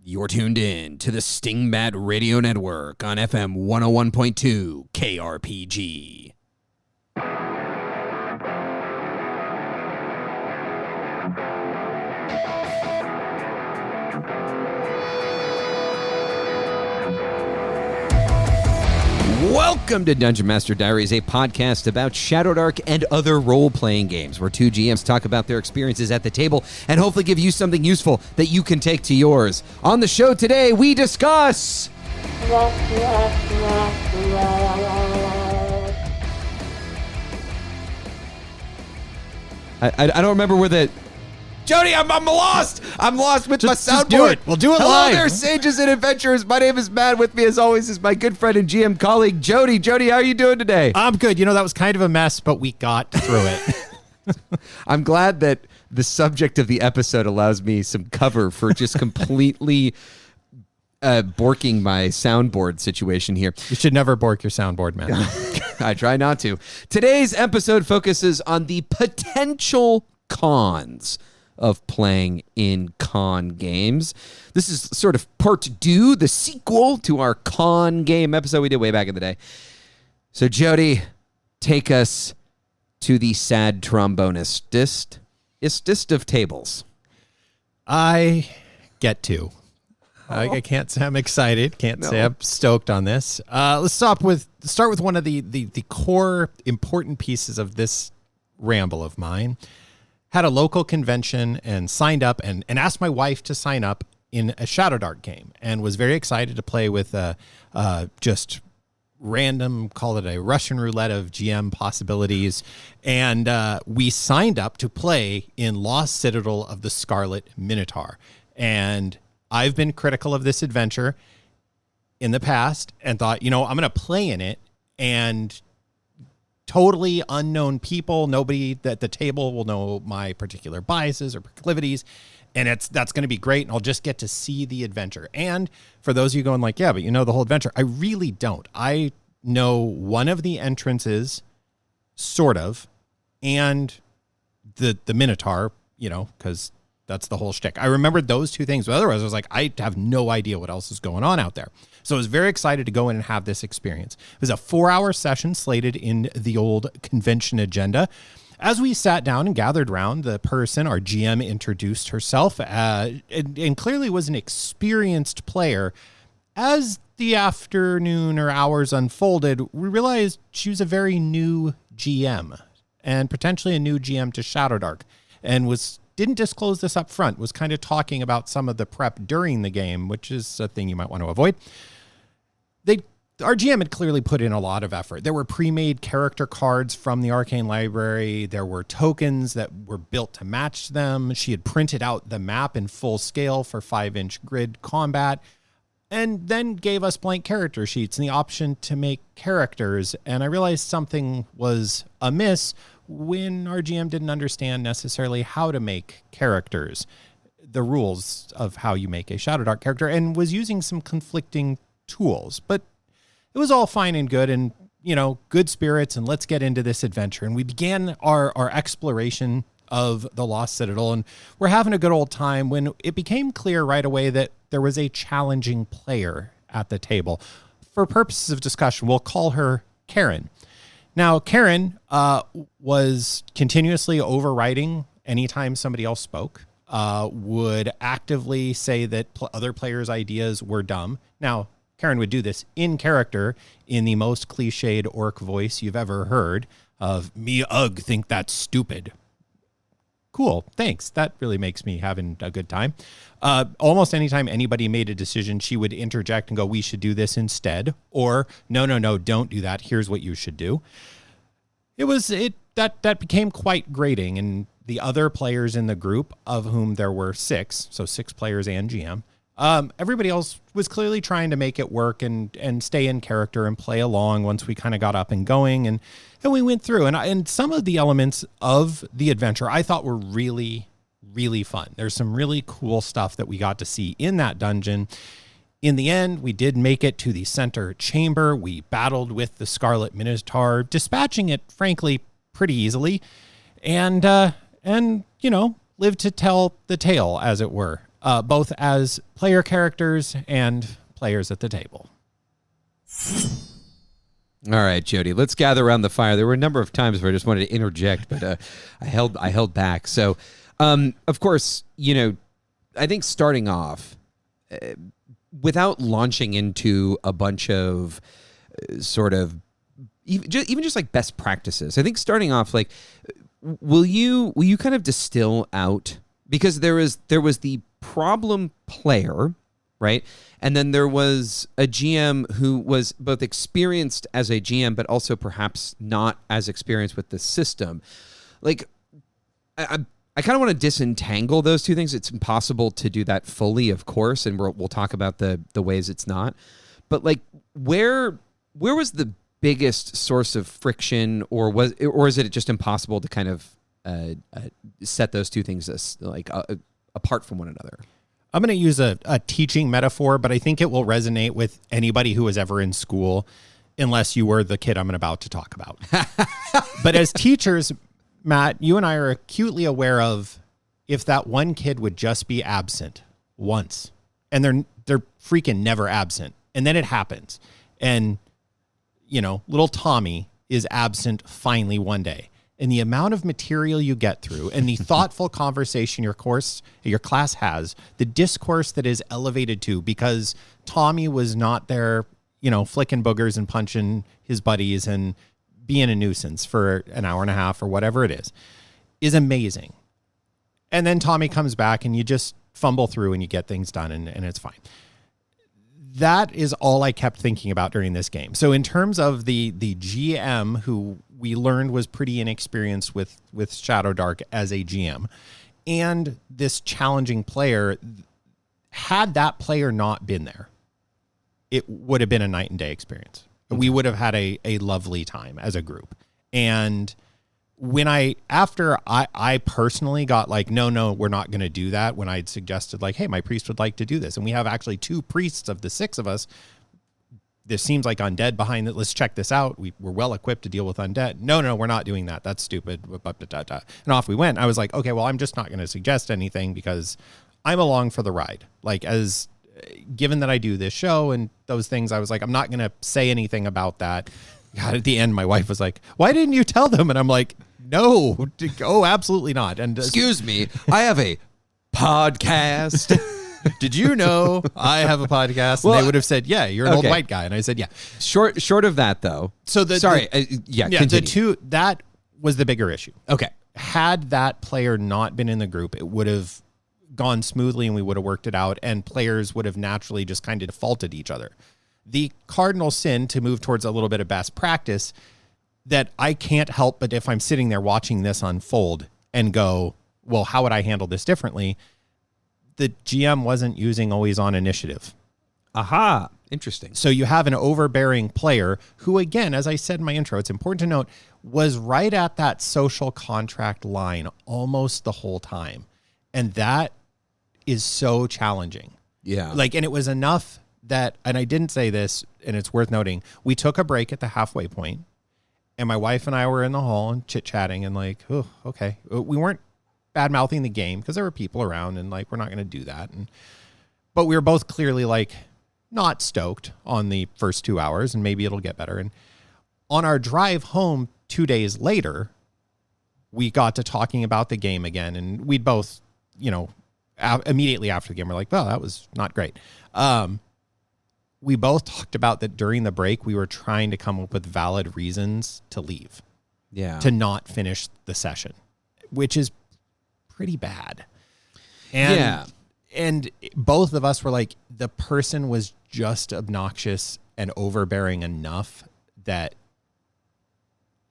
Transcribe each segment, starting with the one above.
You're tuned in to the Stingbat Radio Network on FM 101.2 KRPG. Welcome to Dungeon Master Diaries, a podcast about Shadowdark and other role-playing games, where two GMs talk about their experiences at the table and hopefully give you something useful that you can take to yours. On the show today, we discuss... I don't remember where the... Jody, I'm lost. I'm lost with my soundboard. Just do it. We'll do it live. Hello there, sages and adventurers. My name is Matt. With me, as always, is my good friend and GM colleague, Jody. Jody, how are you doing today? I'm good. You know, that was kind of a mess, but we got through it. I'm glad that the subject of the episode allows me some cover for just completely borking my soundboard situation here. You should never bork your soundboard, man. I try not to. Today's episode focuses on the potential cons of playing in con games. This is sort of part 2, the sequel to our con game episode we did way back in the day. So Jody, take us to the sad trombonist of tables. I get to. I can't say I'm excited. Can't say I'm stoked on this. Let's start with one of the core important pieces of this ramble of mine. Had a local convention and signed up and asked my wife to sign up in a Shadowdark game and was very excited to play with just random, call it a Russian roulette of GM possibilities. And we signed up to play in Lost Citidel of the Scarlet Minotaur. And I've been critical of this adventure in the past and thought, I'm going to play in it, and totally unknown people, nobody at the table will know my particular biases or proclivities, and that's going to be great, and I'll just get to see the adventure. And for those of you going like, yeah, but you know the whole adventure, I really don't. I know one of the entrances, sort of, and the Minotaur, because that's the whole shtick. I remembered those two things, but otherwise I was like, I have no idea what else is going on out there. So I was very excited to go in and have this experience. It was a 4-hour session slated in the old convention agenda. As we sat down and gathered around, the person, our GM, introduced herself and clearly was an experienced player. As the afternoon or hours unfolded, we realized she was a very new GM and potentially a new GM to Shadowdark, and didn't disclose this up front, was kind of talking about some of the prep during the game, which is a thing you might want to avoid. Our GM had clearly put in a lot of effort. There were pre-made character cards from the Arcane Library. There were tokens that were built to match them. She had printed out the map in full scale for 5-inch grid combat, and then gave us blank character sheets and the option to make characters. And I realized something was amiss when our GM didn't understand necessarily how to make characters, the rules of how you make a Shadowdark character, and was using some conflicting tools. But it was all fine and good, and, good spirits, and let's get into this adventure. And we began our exploration of the Lost Citadel, and we're having a good old time when it became clear right away that there was a challenging player at the table. For purposes of discussion, we'll call her Karen. Now, Karen was continuously overriding anytime somebody else spoke, would actively say that other players' ideas were dumb. Now, Karen would do this in character in the most cliched orc voice you've ever heard of, "Me ugh, think that's stupid." Cool, thanks. That really makes me having a good time. Almost anytime anybody made a decision, she would interject and go, "We should do this instead," or "No, don't do that. Here's what you should do." That became quite grating, and the other players in the group, of whom there were 6, so 6 players and GM, everybody else was clearly trying to make it work and stay in character and play along once we kind of got up and going, and we went through. And some of the elements of the adventure I thought were really, really fun. There's some really cool stuff that we got to see in that dungeon. In the end, we did make it to the center chamber. We battled with the Scarlet Minotaur, dispatching it, frankly, pretty easily, and lived to tell the tale, as it were. both as player characters and players at the table. All right, Jody, let's gather around the fire. There were a number of times where I just wanted to interject, but I held back. So, of course, I think starting off, without launching into a bunch of sort of even just like best practices, I think starting off, like, will you kind of distill out, because there was the problem player, right? And then there was a GM who was both experienced as a GM, but also perhaps not as experienced with the system. Like, I kind of want to disentangle those two things. It's impossible to do that fully, of course, and we'll talk about the ways it's not. But like, where was the biggest source of friction, or is it just impossible to kind of set those two things as like apart from one another? I'm going to use a teaching metaphor, but I think it will resonate with anybody who was ever in school, unless you were the kid I'm about to talk about. But as teachers, Matt, you and I are acutely aware of if that one kid would just be absent once, and they're freaking never absent, and then it happens, and little Tommy is absent finally one day. And the amount of material you get through and the thoughtful conversation your class has, the discourse that is elevated to because Tommy was not there, flicking boogers and punching his buddies and being a nuisance for an hour and a half or whatever it is amazing. And then Tommy comes back and you just fumble through and you get things done and it's fine. That is all I kept thinking about during this game. So in terms of the GM, who we learned was pretty inexperienced with Shadow Dark as a GM, and this challenging player, had that player not been there, it would have been a night and day experience. We would have had a lovely time as a group. And when after I personally got like, no, we're not going to do that, when I'd suggested like, hey, my priest would like to do this, and we have actually 2 priests of the 6 of us, this seems like undead behind it, let's check this out, we're well equipped to deal with undead. No, we're not doing that, that's stupid. And off we went. I was like, okay, well, I'm just not going to suggest anything because I'm along for the ride. Like, as given that I do this show and those things, I was like, I'm not going to say anything about that. God, at the end, my wife was like, why didn't you tell them? And I'm like, no, absolutely not. And excuse me, I have a podcast. Did you know I have a podcast? And they would have said, yeah, you're an old white guy. And I said, yeah. Short of that, though. So continue. That was the bigger issue. Okay. Had that player not been in the group, it would have gone smoothly and we would have worked it out, and players would have naturally just kind of defaulted each other. The cardinal sin, to move towards a little bit of best practice, that I can't help but, if I'm sitting there watching this unfold and go, well, how would I handle this differently? The GM wasn't using always on initiative. Aha. Interesting. So you have an overbearing player who, again, as I said in my intro, it's important to note, was right at that social contract line almost the whole time. And that is so challenging. Yeah. And it was enough that, and I didn't say this, and it's worth noting, we took a break at the halfway point, and my wife and I were in the hall and chit-chatting and like, oh, okay. We weren't bad-mouthing the game because there were people around and like, we're not going to do that. But we were both clearly like not stoked on the first 2 hours, and maybe it'll get better. And on our drive home 2 days later, we got to talking about the game again, and we'd both, immediately after the game, we're like, well, that was not great. We both talked about that during the break, we were trying to come up with valid reasons to leave. Yeah. To not finish the session, which is pretty bad. And both of us were like, the person was just obnoxious and overbearing enough that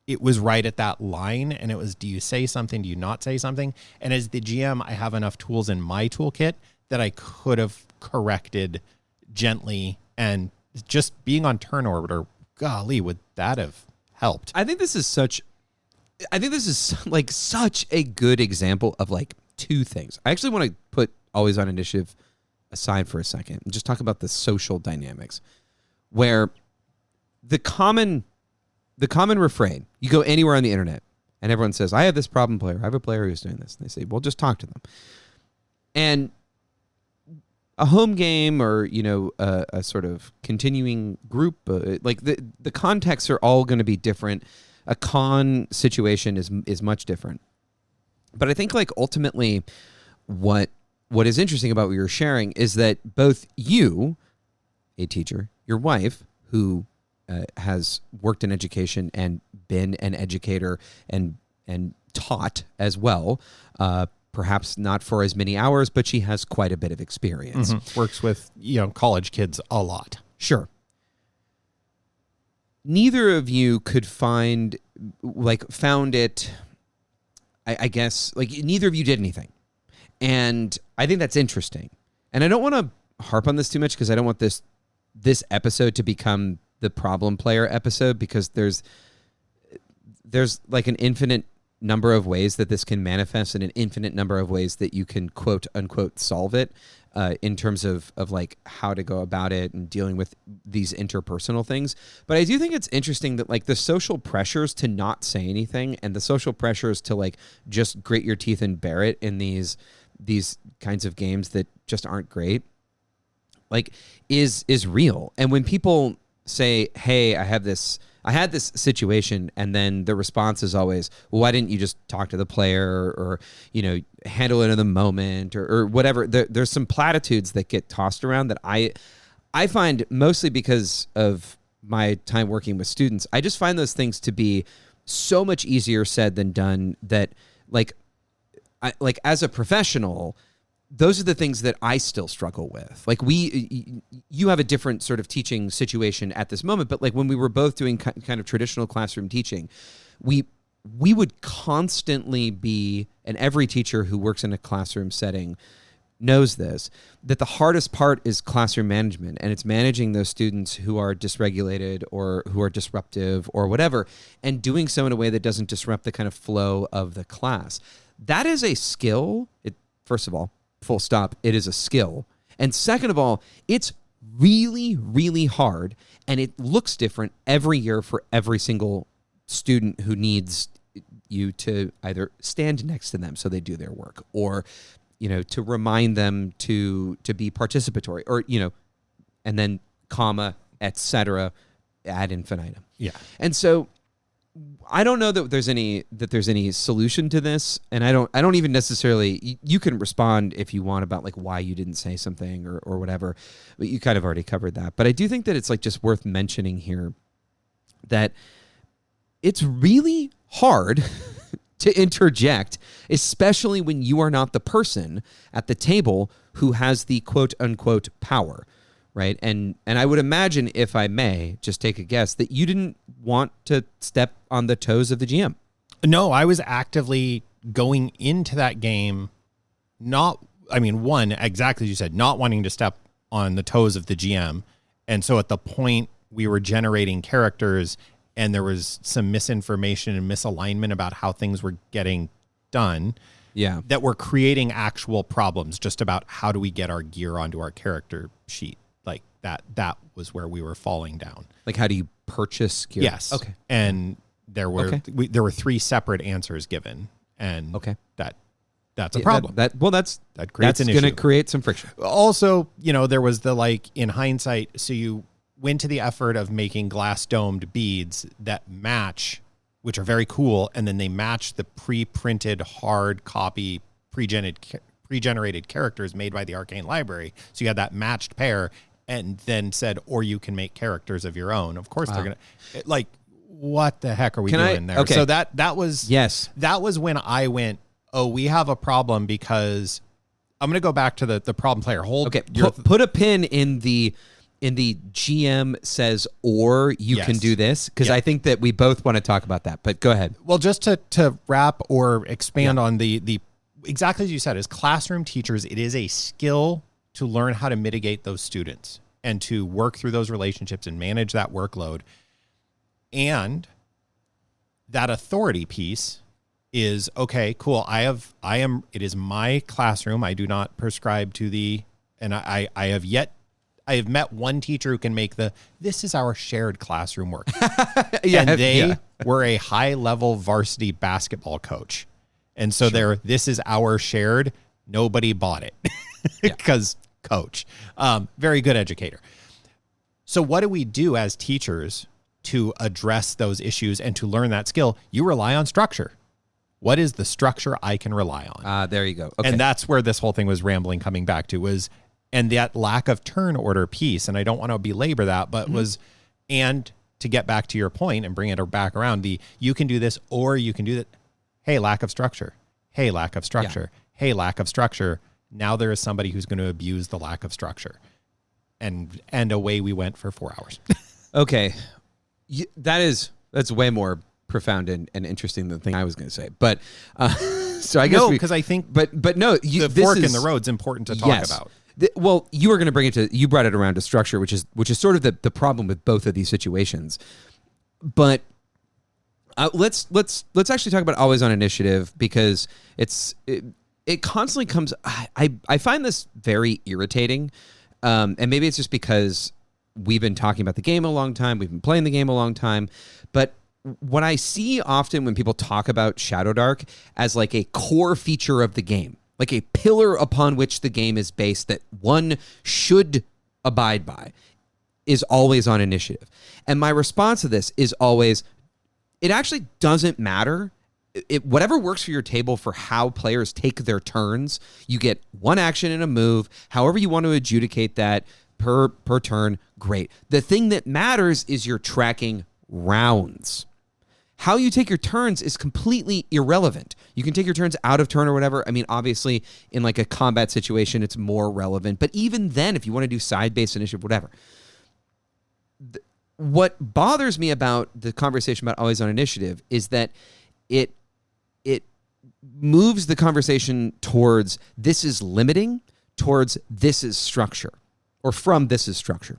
it was right at that line. And it was, do you say something? Do you not say something? And as the GM, I have enough tools in my toolkit that I could have corrected gently, and just being on turn order, golly, would that have helped? I think this is such a good example of like 2 things. I actually want to put always on initiative aside for a second and just talk about the social dynamics, where the common refrain, you go anywhere on the internet and everyone says, I have this problem player. I have a player who's doing this. And they say, well, just talk to them. And a home game or, a sort of continuing group, like the contexts are all going to be different. A con situation is much different. But I think like ultimately what is interesting about what you're sharing is that both you, a teacher, your wife, who has worked in education and been an educator and taught as well, perhaps not for as many hours, but she has quite a bit of experience. Works with college kids a lot. Sure. Neither of you could found it, I guess, like neither of you did anything. And I think that's interesting. And I don't want to harp on this too much because I don't want this episode to become the problem player episode, because there's like an infinite number of ways that this can manifest and an infinite number of ways that you can quote unquote solve it in terms of like how to go about it and dealing with these interpersonal things. But I do think it's interesting that like the social pressures to not say anything and the social pressures to like just grit your teeth and bear it in these kinds of games that just aren't great, like is real. And when people say, hey, I had this situation, and then the response is always, well, why didn't you just talk to the player or handle it in the moment or whatever. There's some platitudes that get tossed around that I find, mostly because of my time working with students, I just find those things to be so much easier said than done, that like as a professional, those are the things that I still struggle with. Like you have a different sort of teaching situation at this moment, but like when we were both doing kind of traditional classroom teaching, we would constantly be, and every teacher who works in a classroom setting knows this, that the hardest part is classroom management, and it's managing those students who are dysregulated or who are disruptive or whatever, and doing so in a way that doesn't disrupt the kind of flow of the class. That is a skill. First of all, full stop, it is a skill. And second of all, it's really, really hard, and it looks different every year for every single student who needs you to either stand next to them so they do their work, or to remind them to be participatory, or and then comma, etc., ad infinitum. Yeah. And so I don't know that there's any solution to this, and I don't even necessarily. You can respond if you want about like why you didn't say something or whatever, but you kind of already covered that. But I do think that it's like just worth mentioning here that it's really hard to interject, especially when you are not the person at the table who has the quote unquote power. Right. And I would imagine, if I may just take a guess, that you didn't want to step on the toes of the GM. No, I was actively going into that game, one, exactly as you said, not wanting to step on the toes of the GM. And so at the point we were generating characters and there was some misinformation and misalignment about how things were getting done. Yeah. That were creating actual problems just about how do we get our gear onto our character sheet. Like that was where we were falling down. Like, how do you purchase gear? Yes. Okay. And there were there were three separate answers given, and that's a problem. That creates an issue. That's going to create some friction. Also, there was the in hindsight. So you went to the effort of making glass domed beads that match, which are very cool, and then they match the pre-printed hard copy pre-generated characters made by the Arcane Library. So you had that matched pair, and then said, or you can make characters of your own. Of course, they're gonna what the heck are we doing there? Okay. So that was that was when I went, oh, we have a problem, because I'm going to go back to the problem player. Put a pin in the GM says, or you can do this, because I think that we both want to talk about that. But go ahead. Well, just to wrap or expand on the exactly as you said, as classroom teachers, it is a skill to learn how to mitigate those students and to work through those relationships and manage that workload. And that authority piece is, okay, cool. It is my classroom. I do not prescribe to and I have met one teacher who can make this is our shared classroom work. And they were a high level varsity basketball coach. And so this is our shared, nobody bought it because coach, very good educator. So what do we do as teachers to address those issues and to learn that skill? You rely on structure. What is the structure I can rely on? There you go. Okay. And that's where this whole thing was rambling coming back to was, and that lack of turn order piece, and I don't want to belabor that, but was, and to get back to your point and bring it back around, you can do this or you can do that. Hey, lack of structure. Hey, lack of structure. Yeah. Hey, lack of structure. Now there is somebody who's going to abuse the lack of structure. And away we went for 4 hours. Okay. That's way more profound and interesting than the thing I was going to say. But so I guess because I think but no, the fork in the road's important to talk about. Well, you were going to bring it to, you brought it around to structure, which is sort of the problem with both of these situations. But let's actually talk about always on initiative, because it constantly comes. I find this very irritating, and maybe it's just because we've been talking about the game a long time, we've been playing the game a long time, but what I see often when people talk about Shadowdark as like a core feature of the game, like a pillar upon which the game is based that one should abide by, is always on initiative. And my response to this is always, it actually doesn't matter. Whatever works for your table for how players take their turns, you get one action and a move, however you want to adjudicate that per turn, great. The thing that matters is you're tracking rounds. How you take your turns is completely irrelevant. You can take your turns out of turn or whatever. I mean, obviously, in like a combat situation, it's more relevant. But even then, if you want to do side-based initiative, whatever. What bothers me about the conversation about always on initiative is that it moves the conversation towards this is limiting, towards this is structure, or from this is structure,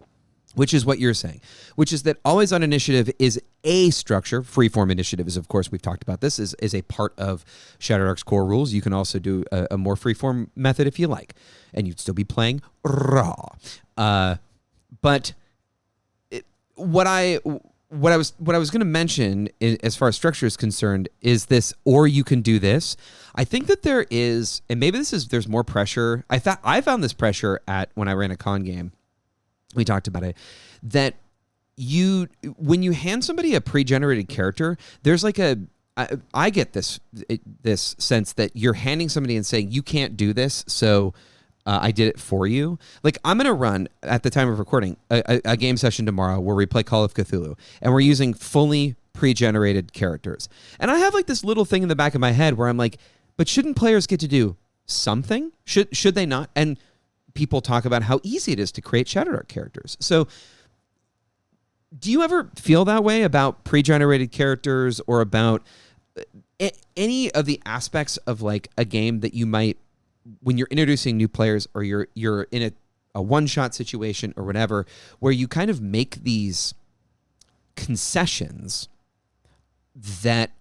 which is what you're saying, which is that always on initiative is a structure. Freeform initiative is, of course, we've talked about this, is a part of Shadowdark's core rules. You can also do a more freeform method if you like, and you'd still be playing raw. But what I was going to mention as far as structure is concerned is this, or you can do this. I think that there is, and maybe there's more pressure. I found this pressure when I ran a con game. We talked about it, that when you hand somebody a pre-generated character, there's like I get this sense that you're handing somebody and saying, you can't do this, so I did it for you. Like, I'm going to run, at the time of recording, a game session tomorrow where we play Call of Cthulhu, and we're using fully pre-generated characters. And I have like this little thing in the back of my head where I'm like, but shouldn't players get to do something? Should they not? And people talk about how easy it is to create Shadowdark characters. So do you ever feel that way about pre-generated characters, or about any of the aspects of like a game that you might, when you're introducing new players, or you're in a one-shot situation or whatever, where you kind of make these concessions that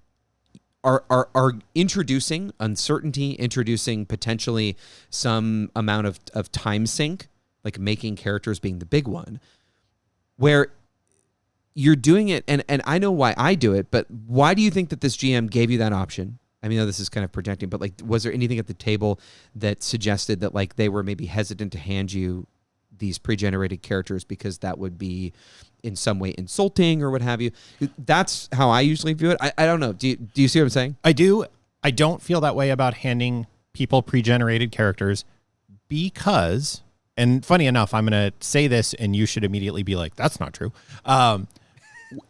are introducing uncertainty, introducing potentially some amount of time sink, like making characters being the big one, where you're doing it, and I know why I do it, but why do you think that this GM gave you that option? I mean, this is kind of projecting, but like, was there anything at the table that suggested that like they were maybe hesitant to hand you these pre-generated characters because that would be in some way insulting or what have you? That's how I usually view it. I don't know. Do you see what I'm saying? I do. I don't feel that way about handing people pre-generated characters because, and funny enough, I'm going to say this and you should immediately be like, that's not true.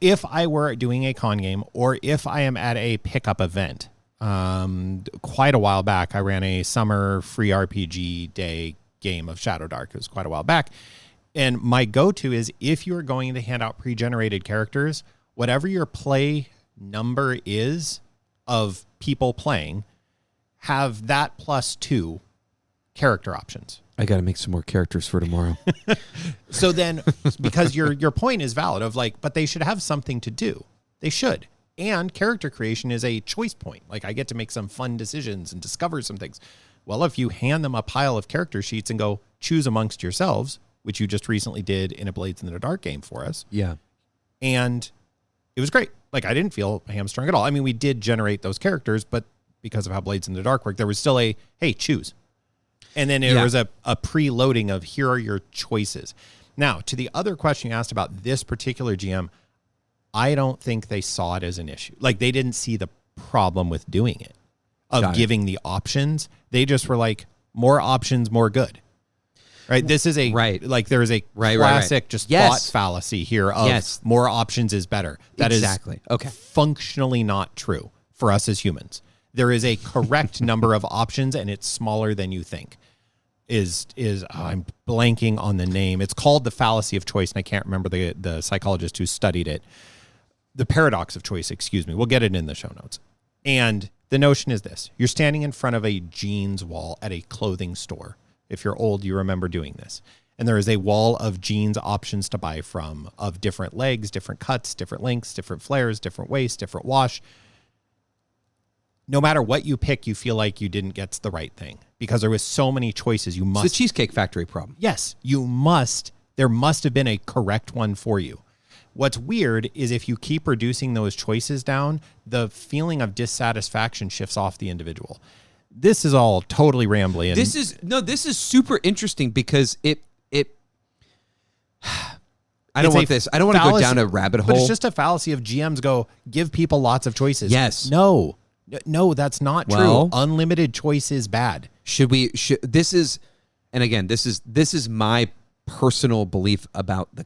If I were doing a con game, or if I am at a pickup event, quite a while back, I ran a summer free RPG day game of Shadowdark. It was quite a while back. And my go-to is, if you're going to hand out pre-generated characters, whatever your play number is of people playing, have that plus 2 character options. I got to make some more characters for tomorrow. So then, because your point is valid of like, but they should have something to do. They should. And character creation is a choice point. Like, I get to make some fun decisions and discover some things. Well, if you hand them a pile of character sheets and go, choose amongst yourselves, which you just recently did in a Blades in the Dark game for us. Yeah. And it was great. Like, I didn't feel hamstrung at all. I mean, we did generate those characters, but because of how Blades in the Dark worked, there was still hey, choose. And then there was a preloading of here are your choices. Now, to the other question you asked about this particular GM, I don't think they saw it as an issue. Like, they didn't see the problem with doing it, of giving the options. They just were like, more options, more good. Right? This is like there is a classic just thought fallacy here of more options is better. That is functionally not true for us as humans. There is a correct number of options, and it's smaller than you think. I'm blanking on the name. It's called the fallacy of choice, and I can't remember the psychologist who studied it. The paradox of choice, excuse me. We'll get it in the show notes. And the notion is this. You're standing in front of a jeans wall at a clothing store. If you're old, you remember doing this. And there is a wall of jeans options to buy from, of different legs, different cuts, different lengths, different flares, different waist, different wash. No matter what you pick, you feel like you didn't get the right thing because there was so many choices. You must. It's the Cheesecake Factory problem. Yes, you must. There must have been a correct one for you. What's weird is if you keep reducing those choices down, the feeling of dissatisfaction shifts off the individual. This is all totally rambly. This is super interesting because I don't want to go down a rabbit hole. But it's just a fallacy of GMs go, give people lots of choices. Yes. No, that's not true. Unlimited choice is bad. This is my personal belief about the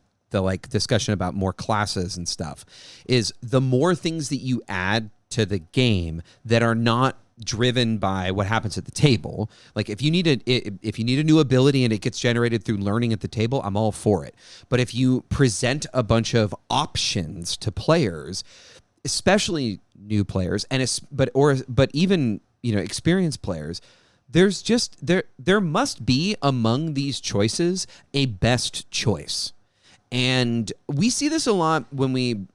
discussion about more classes and stuff, is the more things that you add to the game that are not driven by what happens at the table. Like if you need a new ability and it gets generated through learning at the table, I'm all for it. But if you present a bunch of options to players, especially new players, but even experienced players, there's just there must be among these choices a best choice. And we see this a lot when we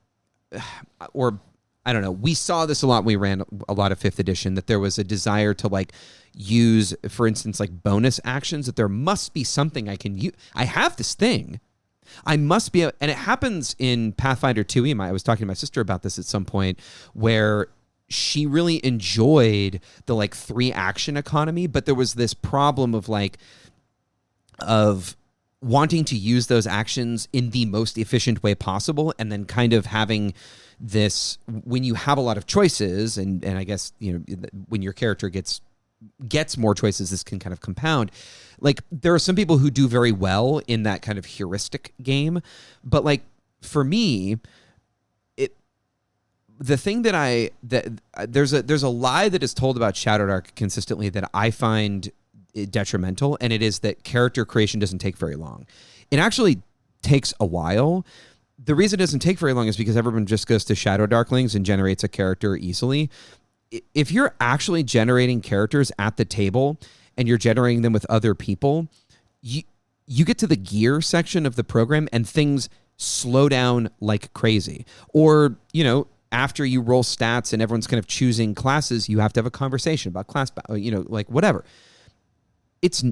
saw this a lot when we ran a lot of 5th edition, that there was a desire to use, for instance, bonus actions, that there must be something I can use. I have this thing. I must be, and it happens in Pathfinder 2E. I was talking to my sister about this at some point, where she really enjoyed the 3 action economy, but there was this problem of wanting to use those actions in the most efficient way possible, and then kind of having this, when you have a lot of choices, and I guess when your character gets more choices, this can kind of compound. There are some people who do very well in that kind of heuristic game, but for me, the thing that there's a lie that is told about Shadowdark consistently that I find detrimental, and it is that character creation doesn't take very long. It actually takes a while. The reason it doesn't take very long is because everyone just goes to Shadow Darklings and generates a character easily. If you're actually generating characters at the table and you're generating them with other people, you get to the gear section of the program and things slow down like crazy. Or, after you roll stats and everyone's kind of choosing classes, you have to have a conversation about class, whatever. It's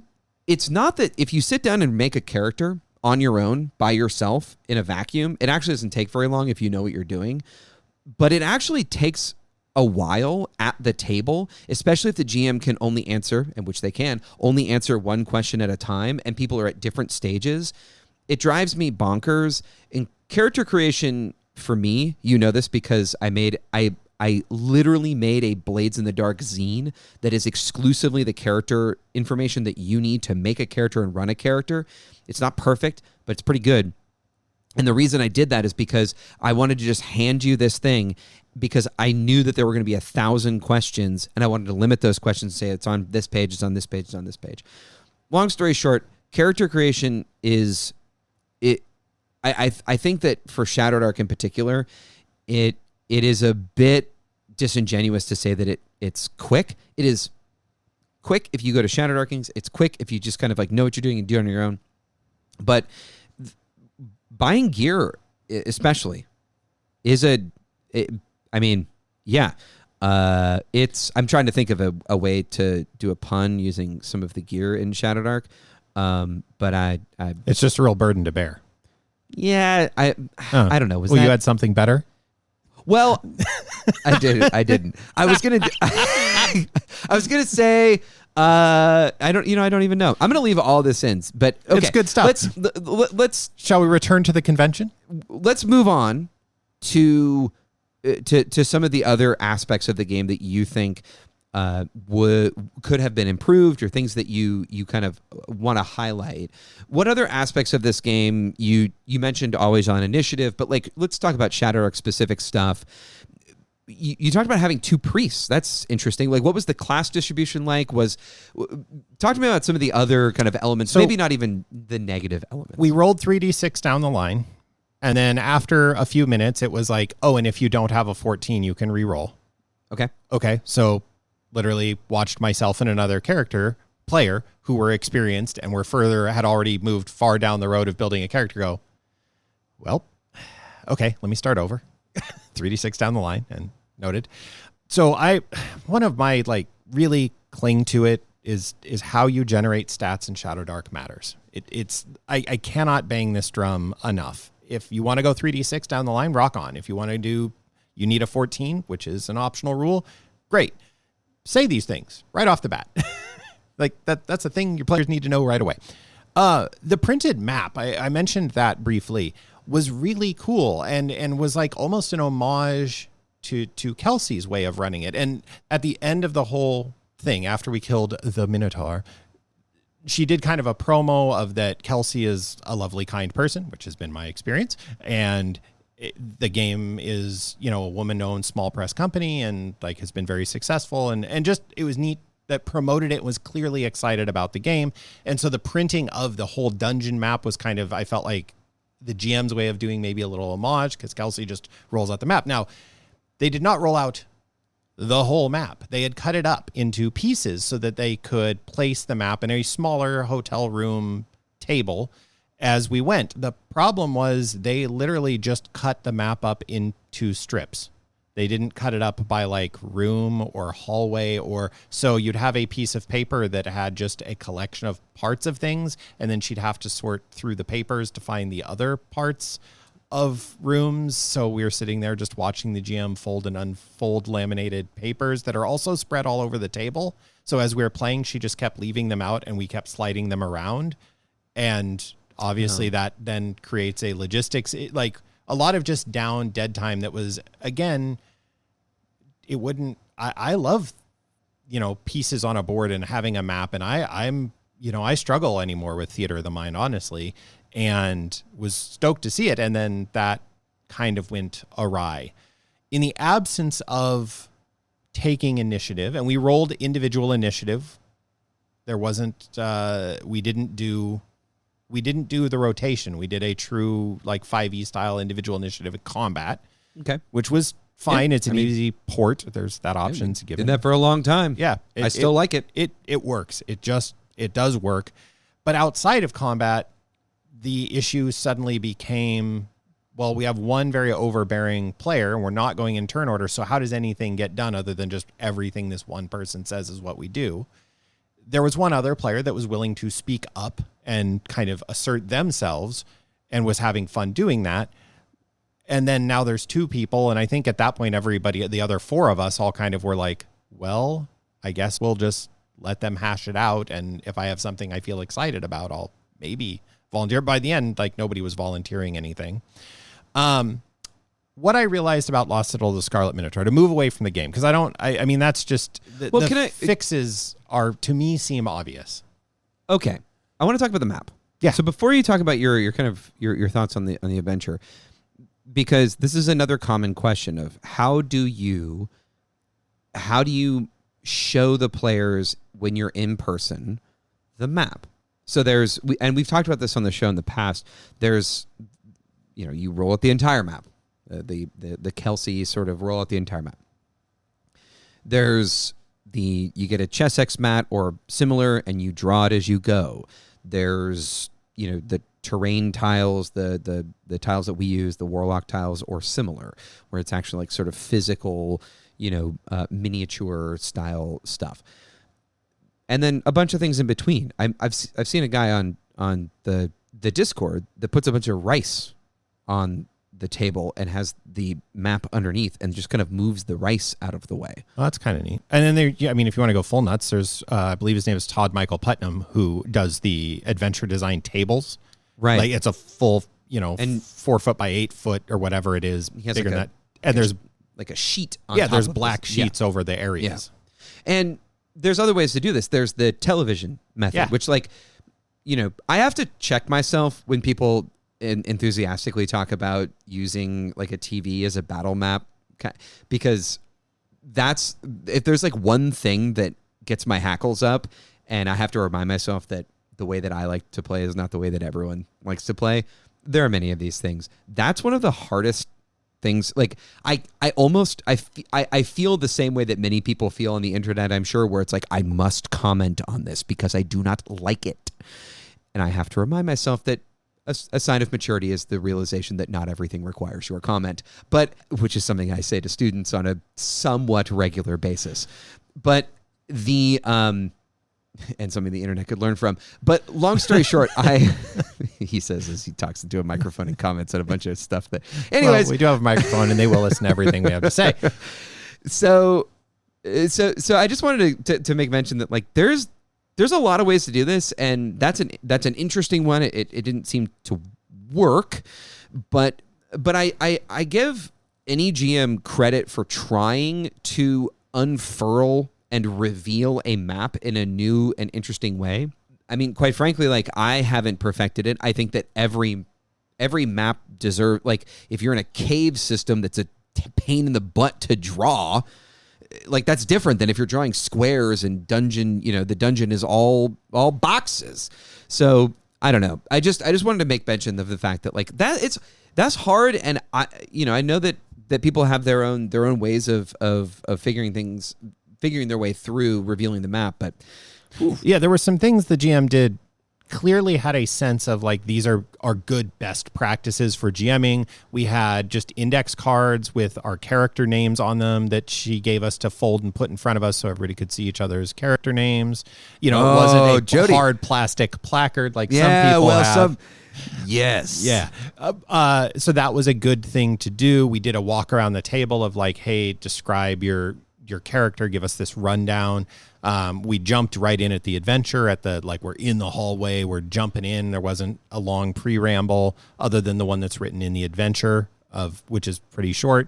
not that if you sit down and make a character on your own, by yourself, in a vacuum, it actually doesn't take very long if you know what you're doing. But it actually takes a while at the table, especially if the GM can only answer, and which they can, only answer one question at a time, and people are at different stages. It drives me bonkers. In character creation, for me, this because I literally made a Blades in the Dark zine that is exclusively the character information that you need to make a character and run a character. It's not perfect, but it's pretty good. And the reason I did that is because I wanted to just hand you this thing because I knew that there were going to be 1,000 questions, and I wanted to limit those questions and say it's on this page, it's on this page, it's on this page. Long story short, character creation is it. I think that for Shadowdark in particular, it is a bit disingenuous to say that it's quick. It is quick if you go to Shadow Darkings. It's quick if you just kind of know what you're doing and do it on your own. But buying gear, especially, is I'm trying to think of a way to do a pun using some of the gear in Shadowdark. But it's just a real burden to bear. Yeah, I don't know. You had something better? Well, I didn't. I was gonna say I don't even know. I'm going to leave all this in, but okay. It's good stuff. Let's Shall we return to the convention? Let's move on to some of the other aspects of the game that you think could have been improved, or things that you kind of want to highlight. What other aspects of this game you mentioned always on initiative, but like let's talk about Shadowdark specific stuff. You talked about having 2 priests. That's interesting. Like, what was the class distribution like? Talk to me about some of the other kind of elements, maybe not even the negative elements. We rolled 3d6 down the line, and then after a few minutes, it was like, oh, and if you don't have a 14, you can re-roll. Okay. So literally watched myself and another player who were experienced and had already moved far down the road of building a character go, well, okay, let me start over. 3d6 down the line, and noted. So one of my like really cling to it is how you generate stats in Shadowdark matters. I cannot bang this drum enough. If you want to go 3d6 down the line, rock on. If you want to you need a 14, which is an optional rule, great. Say these things right off the bat. Like that's a thing your players need to know right away. The printed map, I mentioned that briefly, was really cool and was like almost an homage to Kelsey's way of running it. And at the end of the whole thing, after we killed the Minotaur, she did kind of a promo of that Kelsey is a lovely, kind person, which has been my experience. And the game is, a woman-owned small press company and like has been very successful. And just, it was neat that promoted it, was clearly excited about the game. And so the printing of the whole dungeon map was kind of, I felt like, the GM's way of doing maybe a little homage, because Kelsey just rolls out the map. Now, they did not roll out the whole map. They had cut it up into pieces so that they could place the map in a smaller hotel room table as we went. The problem was they literally just cut the map up into strips. They didn't cut it up by like room or hallway, so you'd have a piece of paper that had just a collection of parts of things, and then she'd have to sort through the papers to find the other parts of rooms. So we were sitting there just watching the GM fold and unfold laminated papers that are also spread all over the table. So as we were playing, she just kept leaving them out and we kept sliding them around. And obviously that then creates a logistics, like a lot of just down dead time that was, again, it wouldn't, I love, pieces on a board and having a map. And I struggle anymore with Theater of the Mind, honestly, and was stoked to see it. And then that kind of went awry. In the absence of taking initiative, and we rolled individual initiative, there wasn't, we didn't do the rotation. We did a true like 5e style individual initiative in combat. Okay. Which was fine. Yeah, it's an easy port. There's that option's given. Did that for a long time. Yeah. I still like it. It works. It does work. But outside of combat, the issue suddenly became, well, we have one very overbearing player and we're not going in turn order. So how does anything get done other than just everything this one person says is what we do? There was one other player that was willing to speak up and kind of assert themselves and was having fun doing that. And then now there's 2 people. And I think at that point, everybody, the other 4 of us all kind of were like, well, I guess we'll just let them hash it out. And if I have something I feel excited about, I'll maybe volunteer. By the end, like nobody was volunteering anything. What I realized about Lost Citidel, the Scarlet Minotaur, to move away from the game, because I mean, that's just, fixes are, to me, seem obvious. Okay. I want to talk about the map. Yeah. So before you talk about your kind of your thoughts on the adventure, because this is another common question of how do you show the players when you're in person the map? So we've talked about this on the show in the past. There's, you roll out the entire map. The Kelsey sort of roll out the entire map. There's you get a Chessex mat or similar, and you draw it as you go. There's the terrain tiles, the tiles that we use, the Warlock tiles or similar, where it's actually like sort of physical, miniature style stuff. And then a bunch of things in between. I've seen a guy on the Discord that puts a bunch of rice on the table and has the map underneath and just kind of moves the rice out of the way. Well, that's kind of neat. And then if you want to go full nuts, there's, I believe his name is Todd Michael Putnam, who does the adventure design tables. Right. Like it's a full, and 4 foot by 8 foot or whatever it is. He has bigger like than that. And there's like a sheet on top there's of black this. sheets over the areas. Yeah. And there's other ways to do this. There's the television method, which I have to check myself when people enthusiastically talk about using like a TV as a battle map, because if there's like one thing that gets my hackles up, and I have to remind myself that the way that I like to play is not the way that everyone likes to play. There are many of these things. That's one of the hardest things. Like I feel the same way that many people feel on the internet, I'm sure, where it's like, I must comment on this because I do not like it. And I have to remind myself that a sign of maturity is the realization that not everything requires your comment, which is something I say to students on a somewhat regular basis. But and something the internet could learn from. But long story short, he says as he talks into a microphone and comments on a bunch of stuff that, anyways. Well, we do have a microphone and they will listen to everything we have to say. So I just wanted to make mention that like there's a lot of ways to do this, and that's an interesting one. It didn't seem to work, but I give any GM credit for trying to unfurl and reveal a map in a new and interesting way. I mean, quite frankly, like I haven't perfected it. I think that every map deserves, like if you're in a cave system that's a pain in the butt to draw, like that's different than if you're drawing squares and dungeon, the dungeon is all boxes. So I don't know. I just wanted to make mention of the fact that like that's hard. And I know that people have their own ways of figuring their way through revealing the map, but yeah, there were some things the GM did clearly had a sense of like, these are good best practices for GMing. We had just index cards with our character names on them that she gave us to fold and put in front of us so everybody could see each other's character names. It wasn't a Jody. Hard plastic placard like some people have. Yes. Yeah. So that was a good thing to do. We did a walk around the table of like, hey, describe your character, give us this rundown. We jumped right in at the adventure we're in the hallway, we're jumping in. There wasn't a long pre-ramble other than the one that's written in the adventure which is pretty short.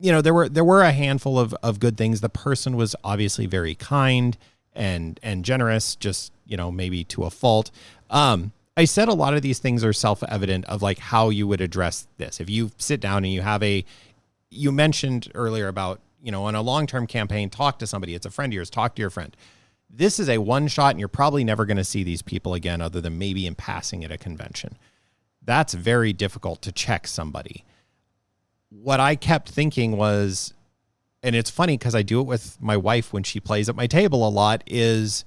There were a handful of good things. The person was obviously very kind and generous, just, maybe to a fault. I said a lot of these things are self-evident of like how you would address this. If you sit down and you mentioned earlier about, on a long-term campaign, talk to somebody. It's a friend of yours. Talk to your friend. This is a one-shot, and you're probably never going to see these people again other than maybe in passing at a convention. That's very difficult to check somebody. What I kept thinking was, and it's funny because I do it with my wife when she plays at my table a lot, is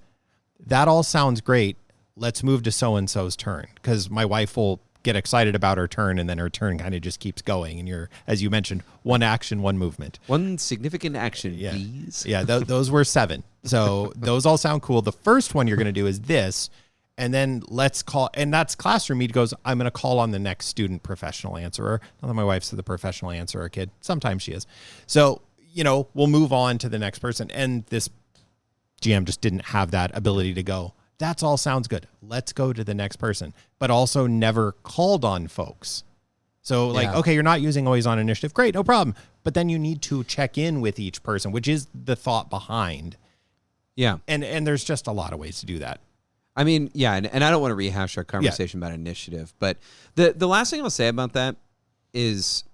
that all sounds great. Let's move to so-and-so's turn, because my wife will get excited about her turn, and then her turn kind of just keeps going. And you're, as you mentioned, one action, one movement. One significant action, please. Yeah, those were 7. So those all sound cool. The first one you're going to do is this, and then let's call, and that's classroom. He goes, I'm going to call on the next student professional answerer. Not that my wife's the professional answerer kid. Sometimes she is. So, we'll move on to the next person. And this GM just didn't have that ability to go, that's all sounds good. Let's go to the next person, but also never called on folks. So okay, you're not using always on initiative. Great, no problem. But then you need to check in with each person, which is the thought behind. Yeah. And there's just a lot of ways to do that. I mean, yeah. And I don't want to rehash our conversation about initiative, but the last thing I'll say about that is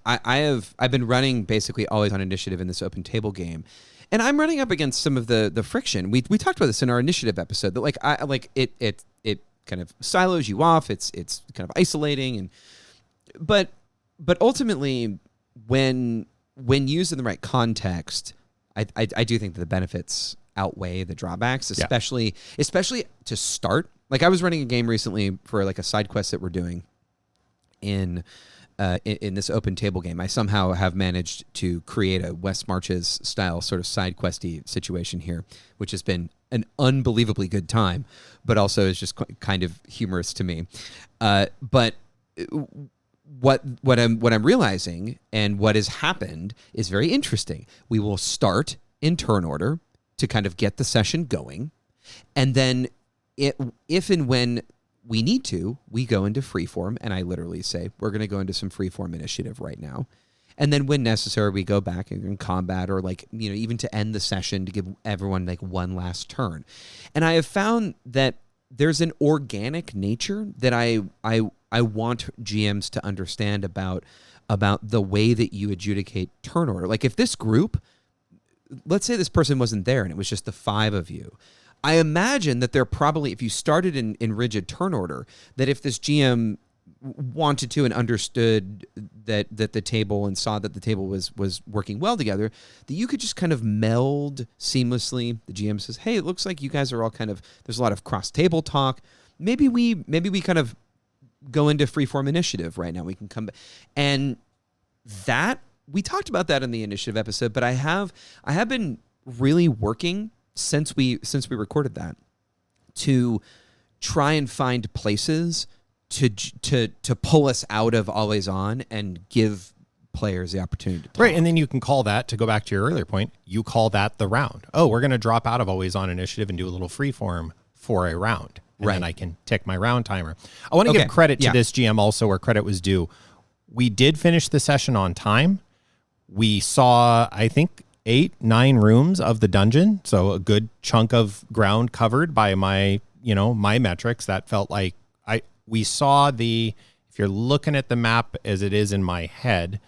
I've been running basically always on initiative in this open table game. And I'm running up against some of the friction. We talked about this in our initiative episode that it kind of silos you off. It's kind of isolating, but ultimately when used in the right context, I do think that the benefits outweigh the drawbacks, especially to start. Like I was running a game recently for like a side quest that we're doing in this open table game. I somehow have managed to create a West Marches style sort of side questy situation here, which has been an unbelievably good time, but also is just kind of humorous to me. But what I'm realizing and what has happened is very interesting. We will start in turn order to kind of get the session going, and then if and when we need to, we go into freeform, and I literally say we're going to go into some freeform initiative right now. And then when necessary, we go back in combat, or even to end the session to give everyone one last turn. And I have found that there's an organic nature that I want GMs to understand about the way that you adjudicate turn order. Like if this group, let's say this person wasn't there and it was just the 5 of you, I imagine that they're probably, if you started in rigid turn order, that if this GM wanted to and understood that the table and saw that the table was working well together, that you could just kind of meld seamlessly. The GM says, hey, it looks like you guys are all there's a lot of cross table talk. Maybe we kind of go into freeform initiative right now. We can come back. And that, we talked about that in the initiative episode, but I have been really working since we recorded that to try and find places to pull us out of always on and give players the opportunity to talk. Right, and then you can call that, to go back to your earlier point, you call that the round. Oh, we're going to drop out of always on initiative and do a little freeform for a round. And then I can tick my round timer. I want to give credit to this GM also where credit was due. We did finish the session on time. We saw, I think, 8-9 rooms of the dungeon, so a good chunk of ground covered by my metrics. That felt like we saw if you're looking at the map as it is in my head,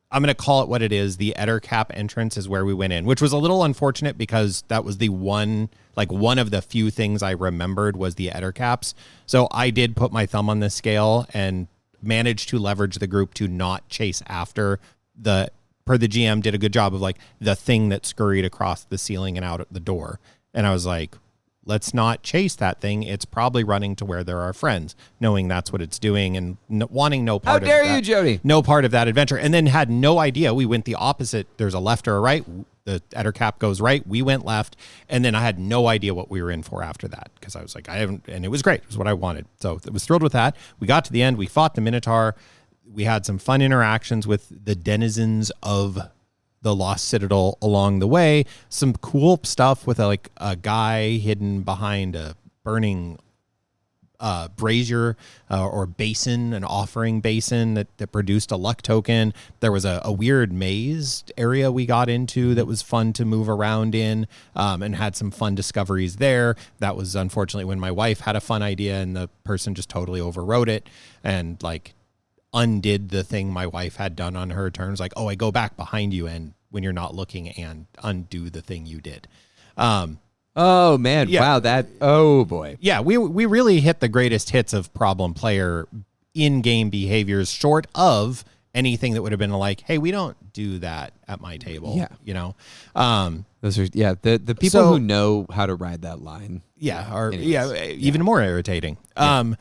I'm going to call it what it is. The Ettercap entrance is where we went in, which was a little unfortunate because that was the one of the few things I remembered was the Ettercaps. So I did put my thumb on the scale and managed to leverage the group to not chase after the GM did a good job of the thing that scurried across the ceiling and out at the door. And I was like, let's not chase that thing. It's probably running to where there are friends, knowing that's what it's doing and wanting no part of that. How dare you, Jody? No part of that adventure. And then had no idea. We went the opposite. There's a left or a right. The Ettercap goes right. We went left. And then I had no idea what we were in for after that because I was like, and it was great. It was what I wanted. So I was thrilled with that. We got to the end. We fought the Minotaur. We had some fun interactions with the denizens of the Lost Citadel along the way. Some cool stuff with a guy hidden behind a burning brazier or basin, an offering basin that produced a luck token. There was a weird maze area we got into that was fun to move around in, and had some fun discoveries there. That was unfortunately when my wife had a fun idea and the person just totally overrode it and undid the thing my wife had done on her terms. I go back behind you and when you're not looking and undo the thing you did. Oh man. Yeah. Wow. Oh boy. Yeah. We really hit the greatest hits of problem player in-game behaviors short of anything that would have been hey, we don't do that at my table. Yeah. Those are, the people who know how to ride that line. Yeah. Even more irritating. Yeah.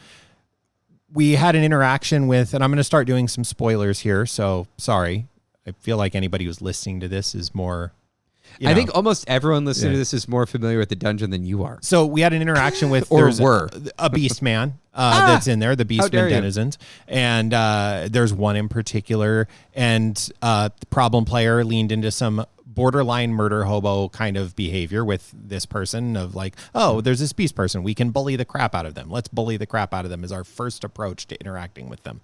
We had an interaction with, and I'm going to start doing some spoilers here, so sorry. I feel like anybody who's listening to this is more... I think almost everyone listening to this is more familiar with the dungeon than you are. So we had an interaction with... a beast man that's in there, the Beastman denizens. And there's one in particular, and the problem player leaned into some borderline murder hobo kind of behavior with this person of there's this beast person. We can bully the crap out of them. Let's bully the crap out of them is our first approach to interacting with them.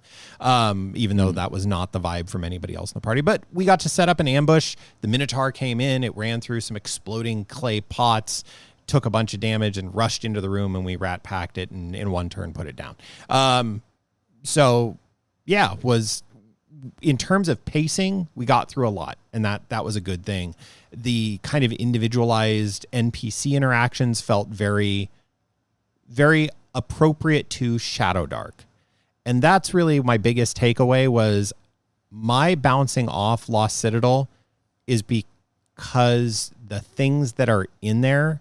Even though that was not the vibe from anybody else in the party. But we got to set up an ambush. The Minotaur came in. It ran through some exploding clay pots, took a bunch of damage and rushed into the room, and we rat packed it and in one turn put it down. In terms of pacing, we got through a lot, and that was a good thing. The kind of individualized NPC interactions felt very, very appropriate to Shadow Dark. And that's really my biggest takeaway was my bouncing off Lost Citadel is because the things that are in there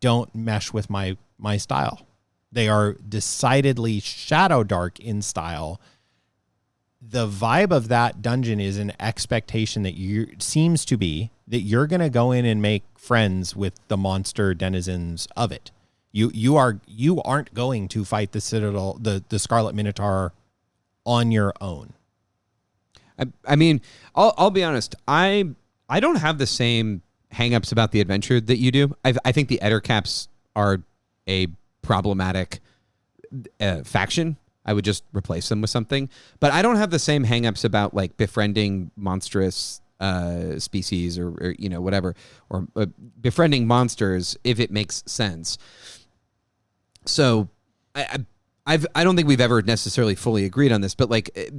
don't mesh with my style. They are decidedly Shadow Dark in style. The vibe of that dungeon is an expectation that seems to be that you're going to go in and make friends with the monster denizens of it. You aren't going to fight the Citadel, the Scarlet Minotaur on your own. I mean, I'll be honest. I don't have the same hangups about the adventure that you do. I think the Ettercaps are a problematic faction. I would just replace them with something. But I don't have the same hangups about like befriending monstrous species or whatever, or befriending monsters if it makes sense. So I don't think we've ever necessarily fully agreed on this, but like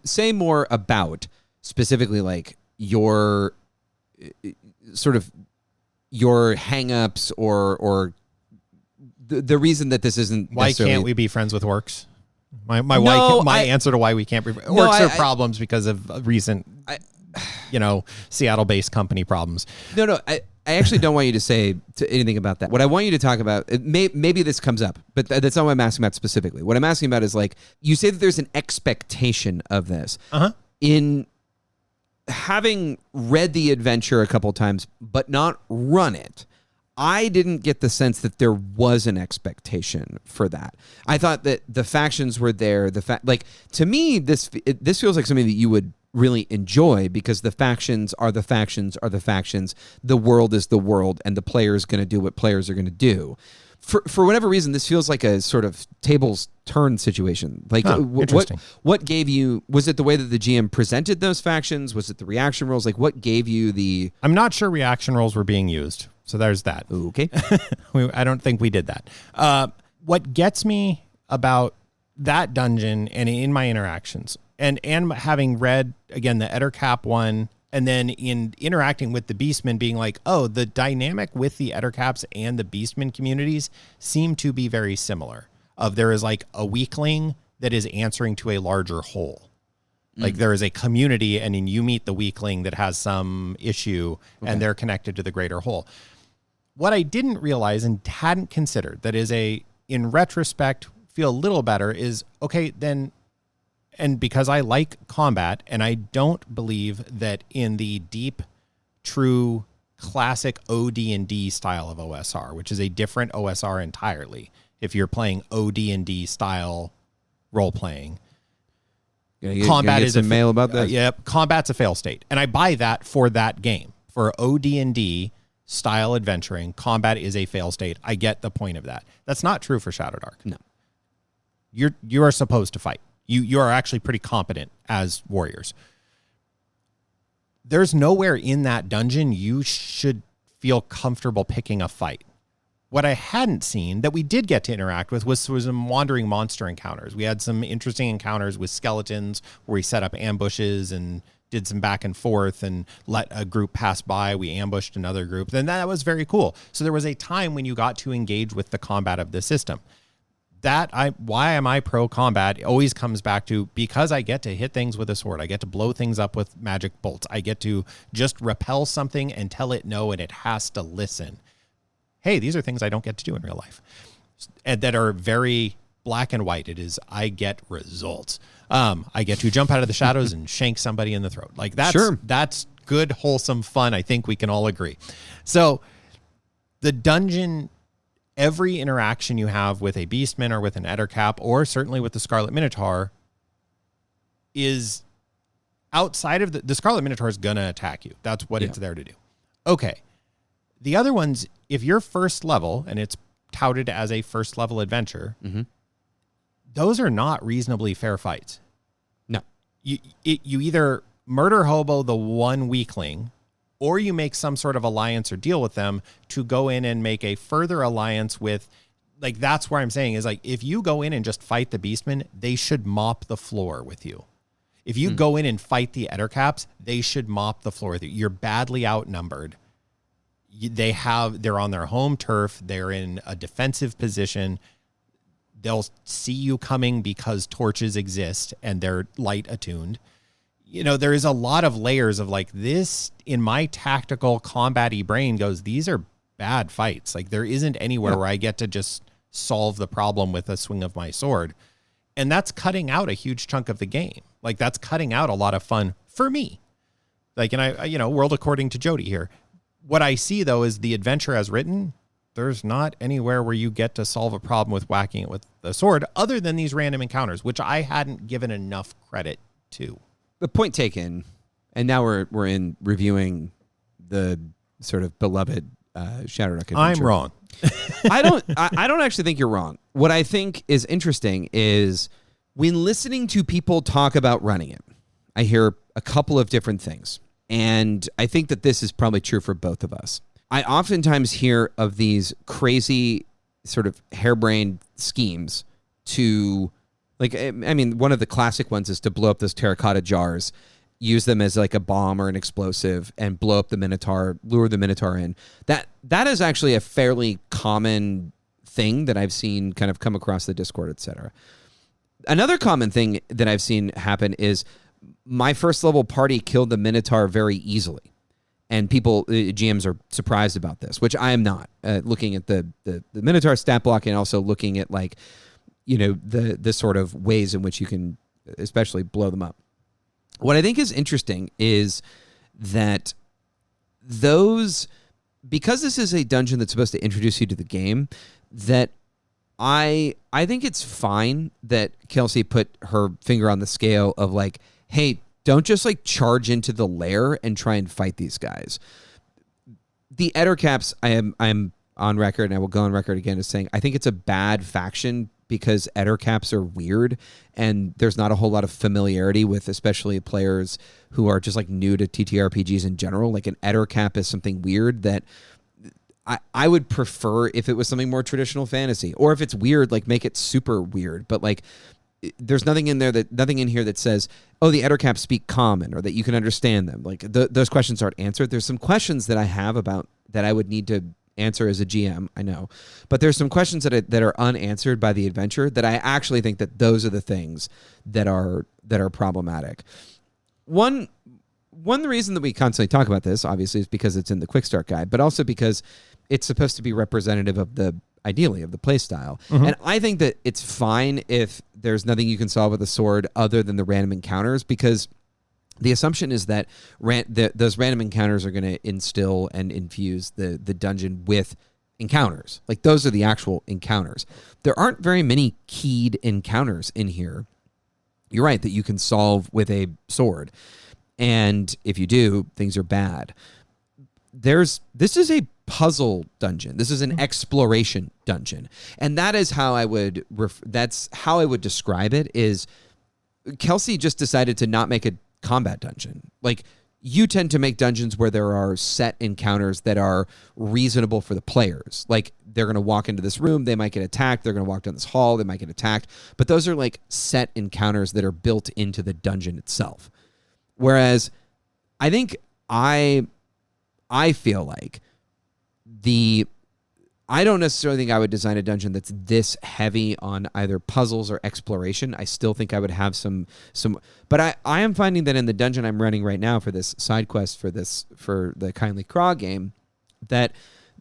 say more about specifically like your sort of your hangups or the reason that this isn't why can't we be friends with orcs? My answer to why we can't be orcs are problems because of recent Seattle-based company problems. No, I actually don't want you to say anything about that. What I want you to talk about, maybe this comes up, but that's not what I'm asking about specifically. What I'm asking about is like, you say that there's an expectation of this. In having read the adventure a couple times, but not run it, I didn't get the sense that there was an expectation for that. I thought that the factions were there. To me, this feels like something that you would really enjoy because the factions are the factions are the factions. The world is the world, and the player's going to do what players are going to do. For whatever reason, this feels like a sort of tables turn situation. Like, what gave you? Was it the way that the GM presented those factions? Was it the reaction rolls? Like, what gave you the? I'm not sure reaction rolls were being used. So there's that. Okay. I don't think we did that. What gets me about that dungeon and in my interactions and having read, again, the Ettercap one, and then in interacting with the Beastmen being like, oh, the dynamic with the Ettercaps and the Beastmen communities seem to be very similar. There is like a weakling that is answering to a larger whole. Like there is a community and then you meet the weakling that has some issue and they're connected to the greater whole. What I didn't realize and hadn't considered that is in retrospect, feel a little better is, okay, then, and because I like combat and I don't believe that in the deep, true, classic OD&D style of OSR, which is a different OSR entirely, if you're playing OD&D style role-playing, combat is some mail about that. Yep, combat's a fail state, and I buy that for that game. For OD&D style adventuring, combat is a fail state. I get the point of that. That's not true for Shadowdark. No, you are supposed to fight. You are actually pretty competent as warriors. There's nowhere in that dungeon you should feel comfortable picking a fight. What I hadn't seen that we did get to interact with was some wandering monster encounters. We had some interesting encounters with skeletons where we set up ambushes and did some back and forth and let a group pass by. We ambushed another group. Then that was very cool. So there was a time when you got to engage with the combat of the system. Why am I pro combat always comes back to because I get to hit things with a sword. I get to blow things up with magic bolts. I get to just repel something and tell it no, and it has to listen. Hey, these are things I don't get to do in real life and that are very black and white. It is, I get results. I get to jump out of the shadows and shank somebody in the throat. Like that's good, wholesome fun. I think we can all agree. So the dungeon, every interaction you have with a Beastman or with an Ettercap, or certainly with the Scarlet Minotaur, is outside of the Scarlet Minotaur is going to attack you. That's what it's there to do. Okay. The other ones, if you're first level, and it's touted as a first level adventure, those are not reasonably fair fights. No. You either murder hobo the one weakling, or you make some sort of alliance or deal with them to go in and make a further alliance with, like, that's where I'm saying is, like, if you go in and just fight the Beastmen, they should mop the floor with you. If you go in and fight the Ettercaps, they should mop the floor with you. You're badly outnumbered. They're on their home turf. They're in a defensive position. They'll see you coming because torches exist and they're light attuned. There is a lot of layers of like this in my tactical combat-y brain goes, these are bad fights. Like there isn't anywhere where I get to just solve the problem with a swing of my sword. And that's cutting out a huge chunk of the game. Like that's cutting out a lot of fun for me. Like, and I world according to Jody here. What I see though is the adventure as written there's not anywhere where you get to solve a problem with whacking it with the sword other than these random encounters, which I hadn't given enough credit to. The point taken, and now we're in reviewing the sort of beloved Shadowrun Adventure. I'm wrong. I don't actually think you're wrong. What I think is interesting is when listening to people talk about running it, I hear a couple of different things. And I think that this is probably true for both of us. I oftentimes hear of these crazy sort of harebrained schemes to, like, I mean, one of the classic ones is to blow up those terracotta jars, use them as like a bomb or an explosive, and blow up the Minotaur, lure the Minotaur in. That is actually a fairly common thing that I've seen kind of come across the Discord, etc. Another common thing that I've seen happen is my first level party killed the Minotaur very easily. And people, GMs are surprised about this, which I am not. Looking at the Minotaur stat block and also looking at, like, you know, the sort of ways in which you can especially blow them up. What I think is interesting is that because this is a dungeon that's supposed to introduce you to the game, that I think it's fine that Kelsey put her finger on the scale of, like, hey, don't just like charge into the lair and try and fight these guys. The Ettercaps, I'm on record, and I will go on record again as saying I think it's a bad faction because Ettercaps are weird and there's not a whole lot of familiarity with especially players who are just like new to TTRPGs in general. Like an Ettercap is something weird that I would prefer if it was something more traditional fantasy, or if it's weird, like make it super weird. But like, there's nothing in here that says, oh, the Ettercaps speak common or that you can understand them. Like those questions aren't answered. There's some questions that I have about that I would need to answer as a GM, I know, but there's some questions that are unanswered by the adventure that I actually think that those are the things that are problematic. One reason that we constantly talk about this, obviously, is because it's in the Quick Start Guide, but also because it's supposed to be representative of ideally of the play style. Mm-hmm. And I think that it's fine if there's nothing you can solve with a sword other than the random encounters, because the assumption is that those random encounters are going to instill and infuse the dungeon with encounters. Like those are the actual encounters. There aren't very many keyed encounters in here. You're right that you can solve with a sword. And if you do, things are bad. This is a puzzle dungeon. This is an exploration dungeon. And that is how I would describe it. Is Kelsey just decided to not make a combat dungeon. Like, you tend to make dungeons where there are set encounters that are reasonable for the players. Like, they're going to walk into this room, they might get attacked. They're going to walk down this hall, they might get attacked. But those are like set encounters that are built into the dungeon itself. Whereas I think I feel like I don't necessarily think I would design a dungeon that's this heavy on either puzzles or exploration. I still think I would have some, but I am finding that in the dungeon I'm running right now for this side quest for the Kindly Craw game, that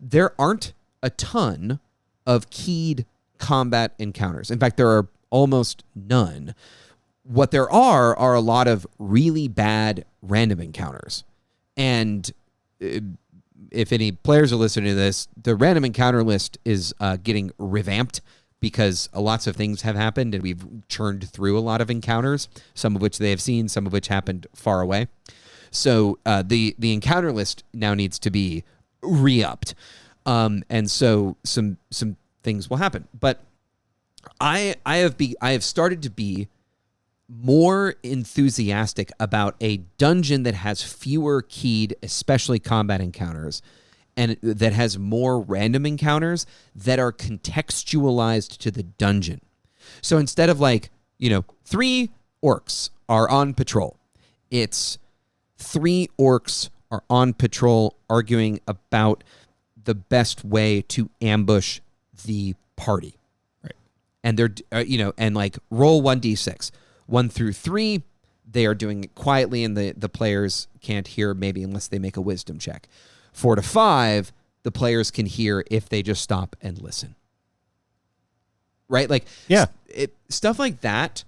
there aren't a ton of keyed combat encounters. In fact, there are almost none. What there are a lot of really bad random encounters. And if any players are listening to this, the random encounter list is getting revamped because lots of things have happened and we've churned through a lot of encounters, some of which they have seen, some of which happened far away. So the encounter list now needs to be re-upped. And so some things will happen. But I have started to be more enthusiastic about a dungeon that has fewer keyed, especially combat encounters, and that has more random encounters that are contextualized to the dungeon. So instead of 3 orcs are on patrol, it's 3 orcs are on patrol arguing about the best way to ambush the party. Right. And they're, roll 1d6. 1 through 3, they are doing it quietly and the players can't hear maybe unless they make a wisdom check. 4 to 5, the players can hear if they just stop and listen. Right? Like, yeah, stuff like that.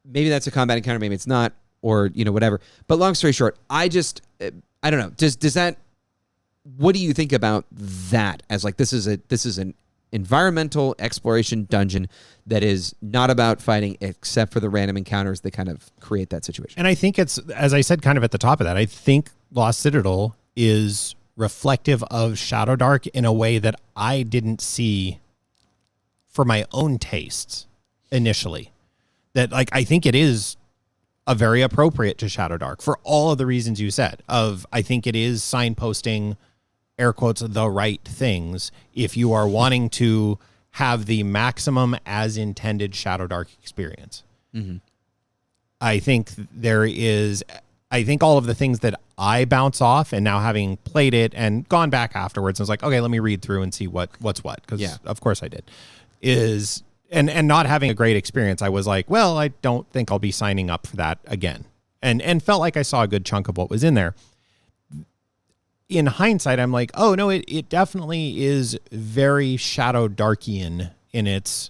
Maybe that's a combat encounter, maybe it's not, or, whatever. But long story short, I don't know. Does that what do you think about that as like this is an environmental exploration dungeon that is not about fighting except for the random encounters that kind of create that situation? And I think it's, as I said kind of at the top of that, I think Lost Citadel is reflective of Shadowdark in a way that I didn't see for my own tastes initially. That like I think it is a very appropriate to Shadowdark for all of the reasons you said. I think it is signposting, air quotes, the right things if you are wanting to have the maximum as intended Shadowdark experience. Mm-hmm. I think all of the things that I bounce off, and now having played it and gone back afterwards, I was like, okay, let me read through and see what's what. Because of course I did. And not having a great experience, I was like, well, I don't think I'll be signing up for that again. And felt like I saw a good chunk of what was in there. In hindsight, I'm like, oh no, it definitely is very Shadowdarkian in its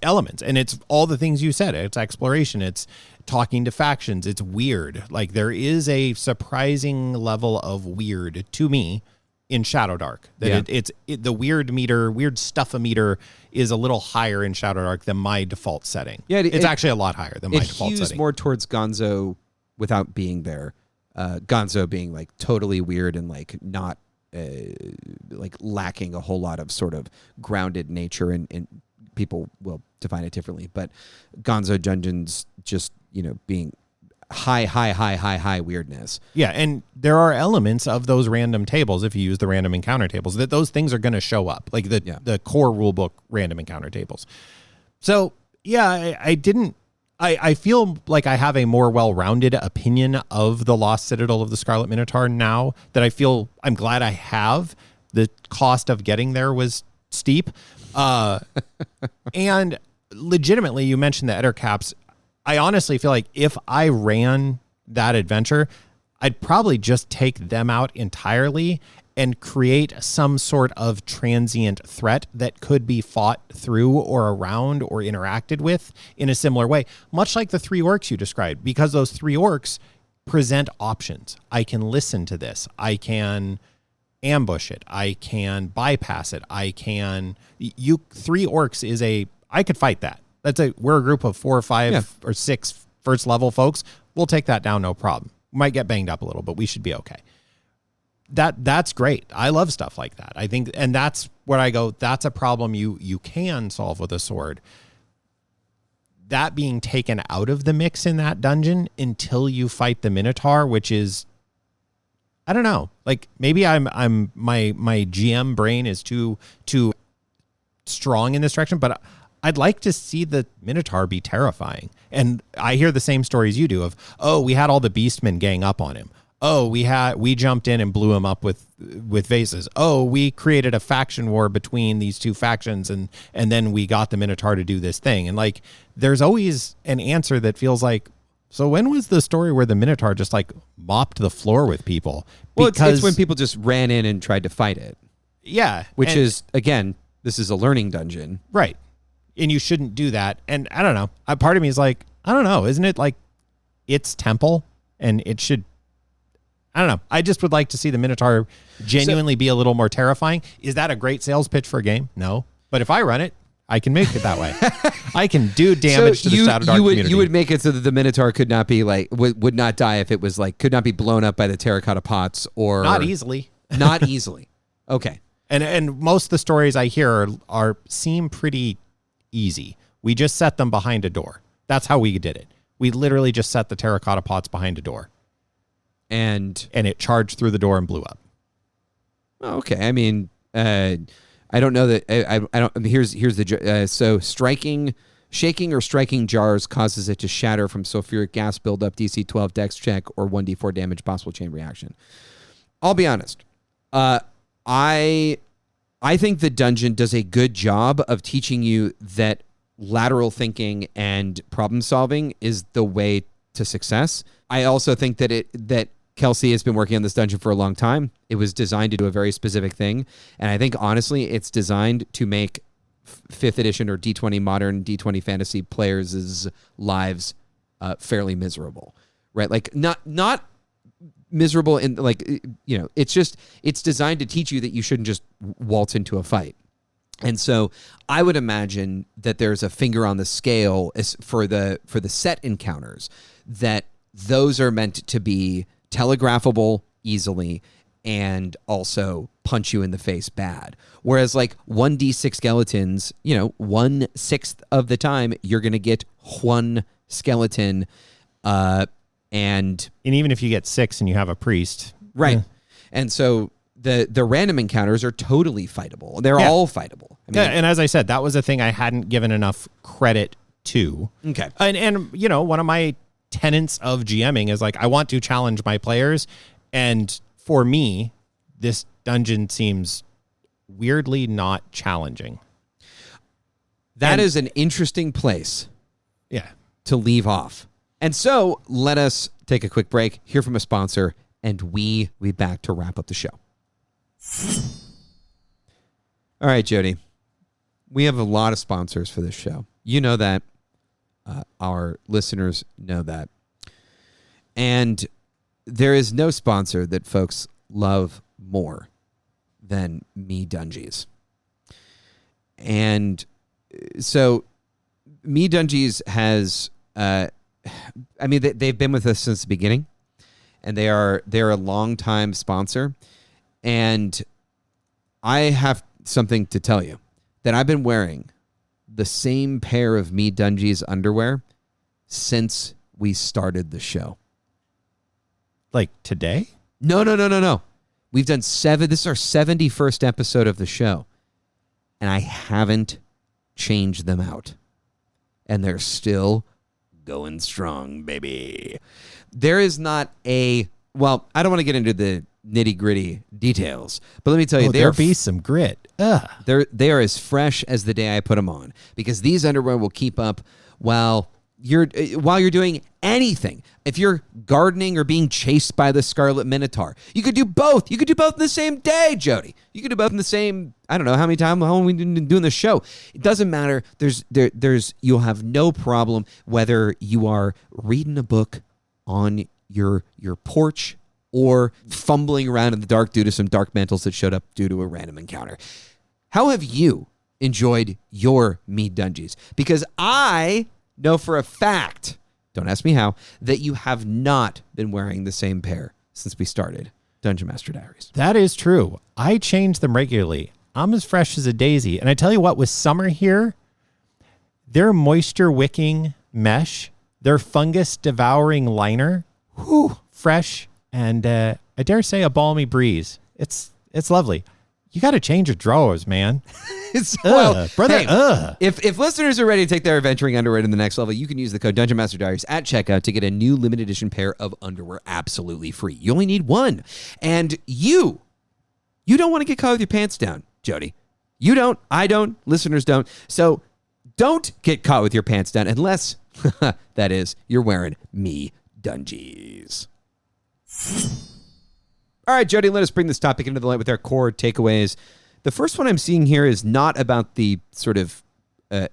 elements, and it's all the things you said. It's exploration, it's talking to factions, it's weird. Like there is a surprising level of weird to me in Shadowdark. That the weird stuff-o-meter is a little higher in Shadowdark than my default setting. Yeah, it's actually a lot like my default setting. More towards Gonzo without being there. Gonzo being like totally weird and like not like lacking a whole lot of sort of grounded nature, and people will define it differently. But Gonzo dungeons just, being high weirdness. Yeah, and there are elements of those random tables, if you use the random encounter tables, that those things are going to show up, like the core rulebook random encounter tables. So yeah, I feel like I have a more well-rounded opinion of the Lost Citadel of the Scarlet Minotaur now that I'm glad I have. The cost of getting there was steep. And legitimately, you mentioned the Eder caps. I honestly feel like if I ran that adventure, I'd probably just take them out entirely and create some sort of transient threat that could be fought through or around or interacted with in a similar way, much like the 3 orcs you described, because those 3 orcs present options. I can listen to this. I can ambush it. I can bypass it. 3 orcs I could fight that. We're a group of 4 or 5 or 6 first level folks. We'll take that down, no problem. Might get banged up a little, but we should be okay. That's great. I love stuff like that. I think, and that's where I go, that's a problem you can solve with a sword. That being taken out of the mix in that dungeon until you fight the Minotaur, which is, I don't know, like maybe my GM brain is too strong in this direction, but I'd like to see the Minotaur be terrifying. And I hear the same stories you do of, oh, we had all the Beastmen gang up on him. Oh, we jumped in and blew him up with vases. Oh, we created a faction war between these 2 factions, and then we got the Minotaur to do this thing. And like, there's always an answer that feels like, so when was the story where the Minotaur just like mopped the floor with people? Well, it's when people just ran in and tried to fight it. Yeah. Which is, again, this is a learning dungeon. Right. And you shouldn't do that. And I don't know. Part of me is like, I don't know. Isn't it like its temple? And it should, I don't know. I just would like to see the Minotaur genuinely be a little more terrifying. Is that a great sales pitch for a game? No. But if I run it, I can make it that way. I can do damage to the Shadowdark community. You would make it so that the Minotaur could not be like, would not die if it was like, could not be blown up by the terracotta pots or... Not easily. Not easily. Okay. And most of the stories I hear seem pretty easy. We just set them behind a door. That's how we did it. We literally just set the terracotta pots behind a door. And it charged through the door and blew up. Okay. I mean, I don't know that I don't. Here's the so shaking or striking jars causes it to shatter from sulfuric gas buildup, DC 12 Dex check, or 1d4 damage, possible chain reaction. I'll be honest. I think the dungeon does a good job of teaching you that lateral thinking and problem solving is the way to success. I also think that Kelsey has been working on this dungeon for a long time. It was designed to do a very specific thing. And I think, honestly, it's designed to make 5th edition or D20 modern D20 fantasy players' lives fairly miserable, right? Like not miserable and it's designed to teach you that you shouldn't just waltz into a fight. And so I would imagine that there's a finger on the scale for the set encounters, that those are meant to be telegraphable easily and also punch you in the face bad. Whereas like 1d6 skeletons, 1/6 of the time you're going to get one skeleton. And even if you get 6 and you have a priest. Right. And so the random encounters are totally fightable. They're all fightable. And as I said, that was a thing I hadn't given enough credit to. Okay. And one of my tenets of GMing is like, I want to challenge my players. And for me, this dungeon seems weirdly not challenging. That is an interesting place to leave off. And so let us take a quick break, hear from a sponsor, and we'll be back to wrap up the show. All right, Jody. We have a lot of sponsors for this show. You know that. Our listeners know that. And there is no sponsor that folks love more than Me Dungeons. And so Me Dungeons has, they've been with us since the beginning, and they're a longtime sponsor. And I have something to tell you, that I've been wearing the same pair of Me Dungeons underwear since we started the show. Like today? No. We've done 7. This is our 71st episode of the show, and I haven't changed them out. And they're still going strong, baby. There is not I don't want to get into the nitty-gritty details, but let me tell you, there'll be some grit. They are as fresh as the day I put them on, because these underwear will keep up while you're doing anything. If you're gardening or being chased by the Scarlet Minotaur, you could do both. You could do both in the same day, Jody. You could do both in the same, I don't know how long we've been doing the show. It doesn't matter. You'll have no problem whether you are reading a book on your porch or fumbling around in the dark due to some dark mantles that showed up due to a random encounter. How have you enjoyed your Me Dungeons? Because I know for a fact, don't ask me how, that you have not been wearing the same pair since we started Dungeon Master Diaries. That is true. I change them regularly. I'm as fresh as a daisy. And I tell you what, with summer here, their moisture-wicking mesh, their fungus-devouring liner, fresh, and I dare say a balmy breeze. It's lovely. You got to change your drawers, man. Brother. If listeners are ready to take their adventuring underwear to the next level, you can use the code Dungeon Master Diaries at checkout to get a new limited edition pair of underwear absolutely free. You only need one. And you don't want to get caught with your pants down, Jody. You don't. I don't. Listeners don't. So don't get caught with your pants down unless, that is, you're wearing Me Dungeons. All right, Jody, let us bring this topic into the light with our core takeaways. The first one I'm seeing here is not about the sort of the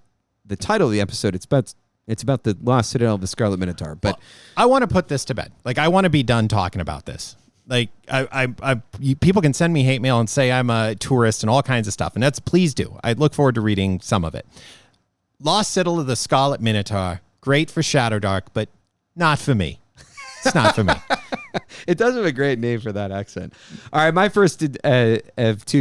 title of the episode. It's about the Lost Citidel of the Scarlet Minotaur. But I want to put this to bed. Like, I want to be done talking about this. Like, people can send me hate mail and say I'm a tourist and all kinds of stuff, and please do. I look forward to reading some of it. Lost Citadel of the Scarlet Minotaur, great for Shadowdark, but not for me. It's not for me. It does have a great name for that accent. All right, my first of 2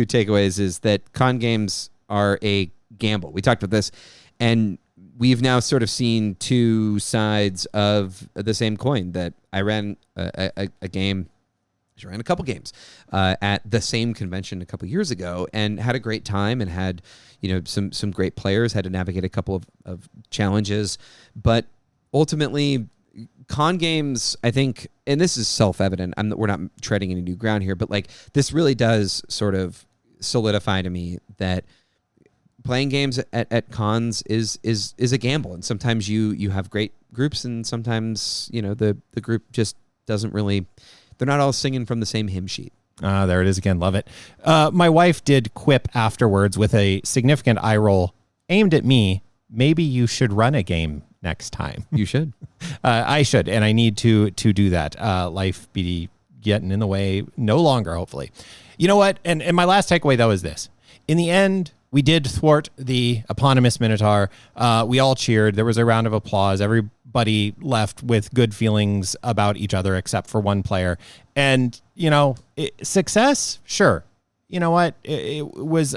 takeaways is that con games are a gamble. We talked about this, and we've now sort of seen 2 sides of the same coin. That I ran a game, I ran a couple games at the same convention a couple years ago, and had a great time, and had some great players. Had to navigate a couple of challenges, but ultimately, con games, I think, and this is self-evident, we're not treading any new ground here, but like this really does sort of solidify to me that playing games at cons is a gamble. And sometimes you have great groups, and sometimes, the group just doesn't really, they're not all singing from the same hymn sheet. There it is again. Love it. My wife did quip afterwards with a significant eye roll aimed at me. Maybe you should run a game next time. You should. I should, and I need to do that. Life be getting in the way no longer, hopefully. You know what? And my last takeaway, though, is this. In the end, we did thwart the eponymous Minotaur. We all cheered. There was a round of applause. Everybody left with good feelings about each other except for one player. And, success? Sure. You know what? It was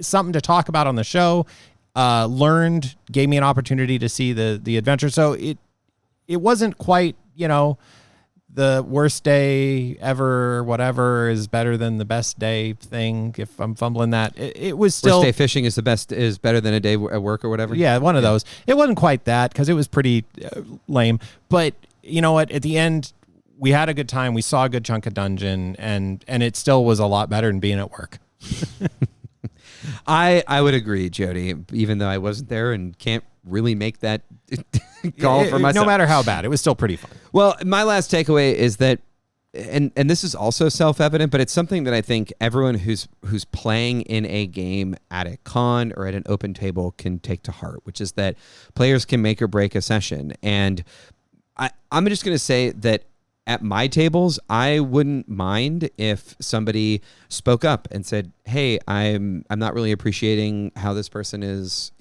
something to talk about on the show. Learned, gave me an opportunity to see the adventure. So it wasn't quite, the worst day ever, whatever is better than the best day thing. If I'm fumbling that, it was still worst day fishing is better than a day at work or whatever. Yeah, one of those. It wasn't quite that because it was pretty lame. But you know what? At the end, we had a good time. We saw a good chunk of dungeon, and it still was a lot better than being at work. I would agree, Jody, even though I wasn't there and can't really make that call for myself. No matter how bad, it was still pretty fun. Well, my last takeaway is that, and this is also self-evident, but it's something that I think everyone who's playing in a game at a con or at an open table can take to heart, which is that players can make or break a session. And I'm just going to say that at my tables, I wouldn't mind if somebody spoke up and said, "Hey, I'm not really appreciating how this person is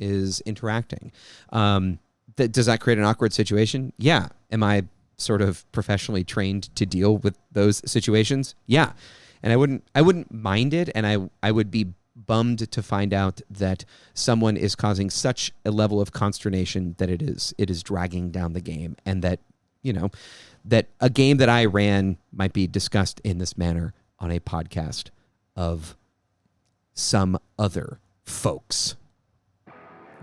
interacting." Does that create an awkward situation? Yeah. Am I sort of professionally trained to deal with those situations? Yeah. And I wouldn't mind it, and I would be bummed to find out that someone is causing such a level of consternation that it is dragging down the game, and that that a game that I ran might be discussed in this manner on a podcast of some other folks.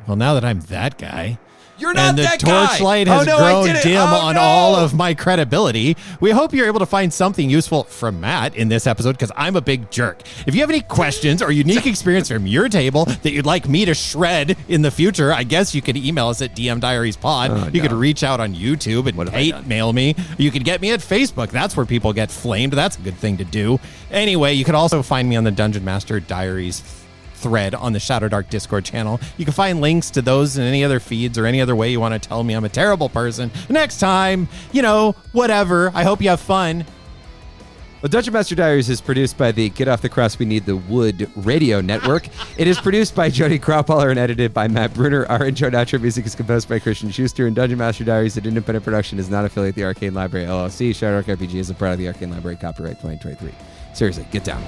Well, now that I'm that guy, you're not that guy. And the torchlight has grown dim on all of my credibility. We hope you're able to find something useful from Matt in this episode, because I'm a big jerk. If you have any questions or unique experience from your table that you'd like me to shred in the future, I guess you could email us at dmdiariespod. You could reach out on YouTube and hate mail me. You could get me at Facebook. That's where people get flamed. That's a good thing to do. Anyway, you could also find me on the Dungeon Master Diaries thread on the Shadow Dark Discord channel. You can find links to those and any other feeds or any other way you want to tell me I'm a terrible person. Next time, whatever. I hope you have fun. Well, Dungeon Master Diaries is produced by the Get Off the Crust We Need the Wood radio network. It is produced by Jody Kropholler and edited by Matt Bruner. Our intro and outro music is composed by Christian Schuster. And Dungeon Master Diaries, an independent production, is not affiliated with the Arcane Library LLC. Shadow Dark RPG is a part of the Arcane Library, copyright 2023. Seriously, get down.